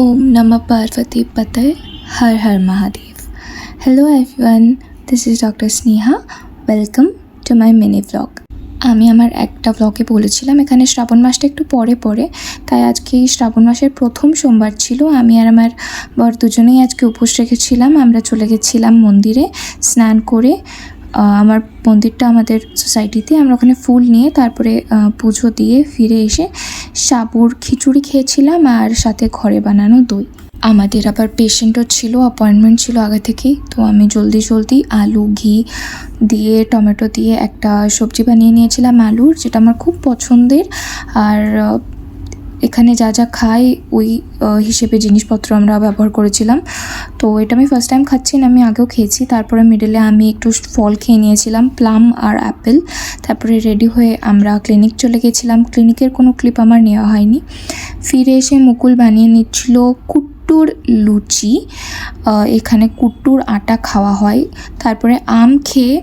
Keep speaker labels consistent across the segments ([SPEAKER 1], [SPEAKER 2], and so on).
[SPEAKER 1] Om Namah Parvati Patay Har Har Mahadev. Hello everyone, this is Dr. Sneha. Welcome to my mini vlog. আমি আমার একটা ব্লগে বলেছিলাম এখানে শ্রাবণ মাসটা একটু পরে পড়ে, তাই আজকে শ্রাবণ মাসের প্রথম সোমবার ছিল। আমি আর আমার বর দুজনেই আজকে উপোস রেখেছিলাম। আমরা চলে গেছিলাম মন্দিরে স্নান করে। আমার মন্দিরটা আমাদের সোসাইটিতে, আমরা ওখানে ফুল নিয়ে তারপরে পুজো দিয়ে ফিরে এসে সাবুর খিচুড়ি খেয়েছিলাম আর সাথে ঘরে বানানো দই। আমাদের আবার পেশেন্টও ছিল, অ্যাপয়েন্টমেন্ট ছিল আগে থেকেই, তো আমি জলদি আলু ঘি দিয়ে টমেটো দিয়ে একটা সবজি বানিয়ে নিয়েছিলাম আলুর, যেটা আমার খুব পছন্দের। আর এখানে যা যা খাই ওই হিসেবে জিনিসপত্র আমরা ব্যবহার করেছিলাম। তো এটা আমি ফার্স্ট টাইম খাচ্ছি না, আমি আগেও খেয়েছি। তারপরে মিডলে আমি একটু ফল খেয়ে নিয়েছিলাম, প্লাম আর অ্যাপেল। তারপরে রেডি হয়ে আমরা ক্লিনিক চলে গেছিলাম। ক্লিনিকের কোনো ক্লিপ আমার নেওয়া হয়নি। ফিরে এসে মুকুল বানিয়ে নিচ্ছিল কুট্টুর লুচি। এখানে কুট্টুর আটা খাওয়া হয়। তারপরে আম খেয়ে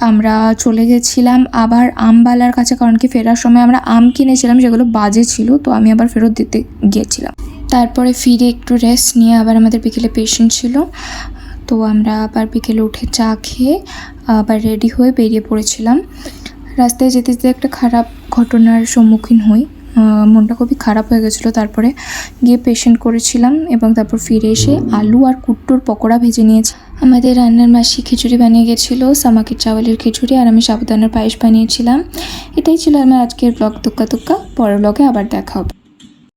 [SPEAKER 1] আমরা চলে গেছিলাম আবার আমবালার কাছে, কারণ কি ফেরার সময় আমরা আম কিনেছিলাম, সেগুলো বাজে ছিল, তো আমি আবার ফেরত দিতে গিয়েছিলাম। তারপরে ফিরে একটু রেস্ট নিয়ে আবার আমাদের বিকেলে পেশেন্ট ছিল, তো আমরা আবার বিকেলে উঠে চা খেয়ে আবার রেডি হয়ে বেরিয়ে পড়েছিলাম। রাস্তায় যেতে যেতে একটা খারাপ ঘটনার সম্মুখীন হই, মনটা খুবই খারাপ হয়ে গেছিলো। তারপরে গিয়ে পেশেন্ট করেছিলাম এবং তারপর ফিরে এসে আলু আর কুট্টুর পকোড়া ভেজে নিয়েছি। আমাদের রান্নার মাসি খিচুড়ি বানিয়ে গেছিলো, সামাকির চাওয়ালের খিচুড়ি, আর আমি সাবুদানার পায়েস বানিয়েছিলাম। এটাই ছিল আমার আজকের ব্লগ। তুক্কা পরের ব্লগে আবার দেখা হবে।